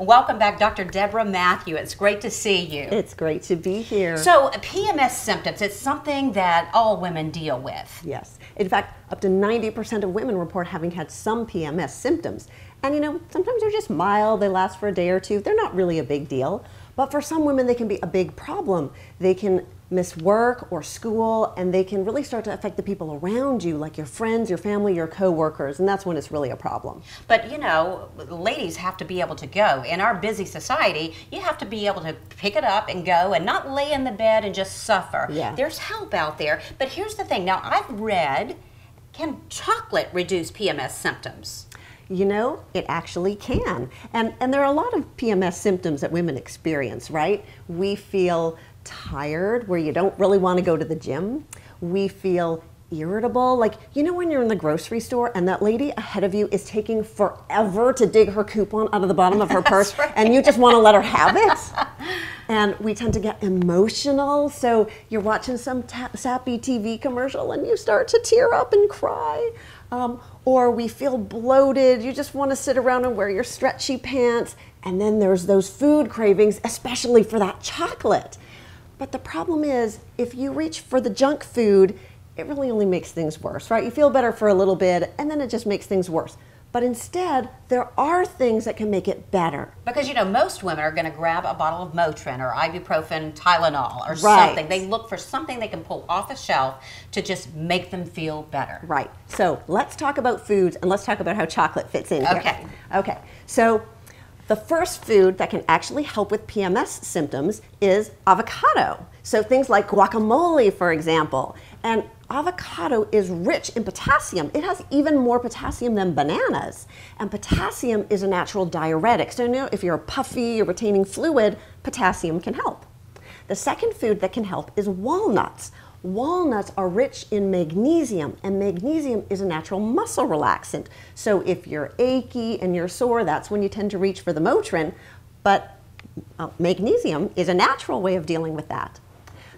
Welcome back, Dr. Deborah Matthew. It's great to see you. It's great to be here. So, PMS symptoms, it's something that all women deal with. Yes. In fact, up to 90% of women report having had some PMS symptoms. And sometimes they're just mild, they last for a day or two. They're not really a big deal. But for some women, they can be a big problem. They can miss work or school, and they can really start to affect the people around you, like your friends, your family, your coworkers, and that's when it's really a problem. But ladies have to be able to go. In our busy society, you have to be able to pick it up and go and not lay in the bed and just suffer. Yeah. There's help out there. But here's the thing. Now, I've read, can chocolate reduce PMS symptoms? It actually can. And there are a lot of PMS symptoms that women experience, right? We feel tired, where you don't really want to go to the gym. We feel irritable, like, when you're in the grocery store and that lady ahead of you is taking forever to dig her coupon out of the bottom of her purse, right. And you just want to let her have it. And we tend to get emotional, so you're watching some sappy TV commercial and you start to tear up and cry. Or we feel bloated, you just want to sit around and wear your stretchy pants. And then there's those food cravings, especially for that chocolate. But the problem is, if you reach for the junk food, it really only makes things worse, right? You feel better for a little bit, and then it just makes things worse. But instead, there are things that can make it better. Because, most women are going to grab a bottle of Motrin or ibuprofen, Tylenol, or something. They look for something they can pull off a shelf to just make them feel better. Right. So let's talk about foods, and let's talk about how chocolate fits in Okay. here. Okay. So the first food that can actually help with PMS symptoms is avocado. So things like guacamole, for example. And avocado is rich in potassium. It has even more potassium than bananas. And potassium is a natural diuretic. So if you're puffy or retaining fluid, potassium can help. The second food that can help is walnuts. Walnuts are rich in magnesium, and magnesium is a natural muscle relaxant. So if you're achy and you're sore, that's when you tend to reach for the Motrin. But magnesium is a natural way of dealing with that.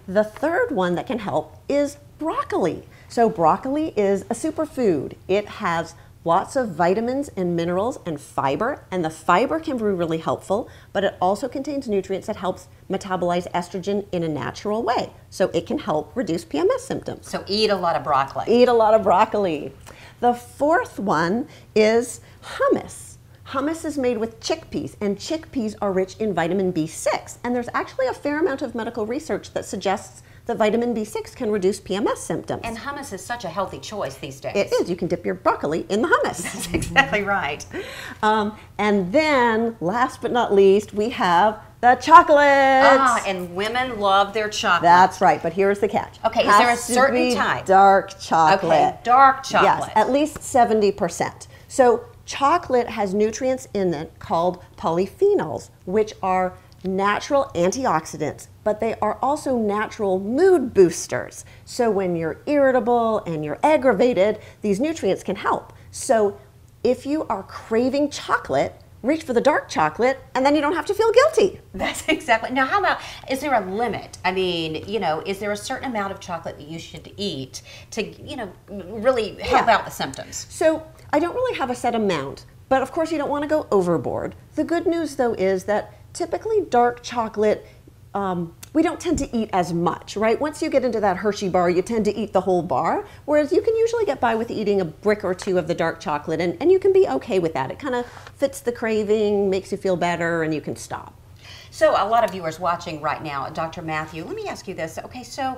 The third one that can help is broccoli. So broccoli is a superfood. It has lots of vitamins and minerals and fiber, and the fiber can be really helpful, but it also contains nutrients that helps metabolize estrogen in a natural way. So it can help reduce PMS symptoms. So eat a lot of broccoli. Eat a lot of broccoli. The fourth one is hummus. Hummus is made with chickpeas, and chickpeas are rich in vitamin B6. And there's actually a fair amount of medical research that suggests that vitamin B6 can reduce PMS symptoms. And hummus is such a healthy choice these days. It is. You can dip your broccoli in the hummus. That's exactly right. And then, last but not least, we have the chocolate. And women love their chocolate. That's right, but here's the catch. Okay, is there a certain type? Dark chocolate. Okay, dark chocolate. Yes, at least 70%. So chocolate has nutrients in it called polyphenols, which are natural antioxidants, but they are also natural mood boosters. So when you're irritable and you're aggravated, these nutrients can help. So if you are craving chocolate, reach for the dark chocolate, and then you don't have to feel guilty. That's exactly. Now, how about, is there a limit? I mean, is there a certain amount of chocolate that you should eat to, really help out the symptoms? So I don't really have a set amount, but of course you don't want to go overboard. The good news, though, is that typically dark chocolate, we don't tend to eat as much, right? Once you get into that Hershey bar, you tend to eat the whole bar, whereas you can usually get by with eating a brick or two of the dark chocolate, and you can be okay with that. It kind of fits the craving, makes you feel better, and you can stop. So a lot of viewers watching right now, Dr. Matthew, let me ask you this. Okay, so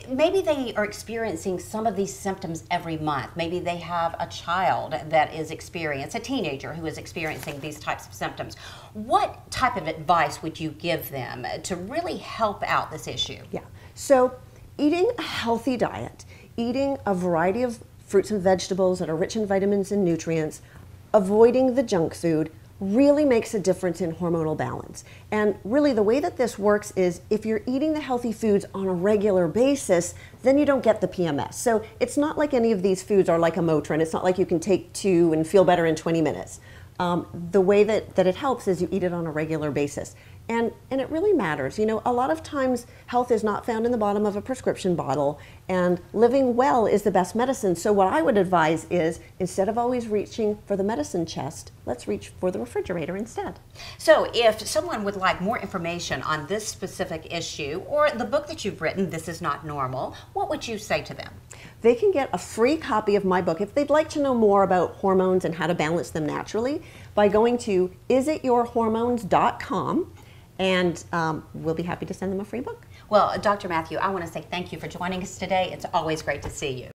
maybe they are experiencing some of these symptoms every month. Maybe they have a child that is experiencing, a teenager who is experiencing these types of symptoms. What type of advice would you give them to really help out this issue? Yeah, so eating a healthy diet, eating a variety of fruits and vegetables that are rich in vitamins and nutrients, avoiding the junk food, really makes a difference in hormonal balance. And really the way that this works is if you're eating the healthy foods on a regular basis, then you don't get the PMS. So it's not like any of these foods are like a Motrin. It's not like you can take 2 and feel better in 20 minutes. The way that it helps is you eat it on a regular basis. And it really matters. A lot of times health is not found in the bottom of a prescription bottle, And living well is the best medicine. So what I would advise is, instead of always reaching for the medicine chest, let's reach for the refrigerator instead. So if someone would like more information on this specific issue or the book that you've written, This Is Not Normal, what would you say to them? They can get a free copy of my book if they'd like to know more about hormones and how to balance them naturally by going to isityourhormones.com, and we'll be happy to send them a free book. Well, Dr. Matthew, I want to say thank you for joining us today. It's always great to see you.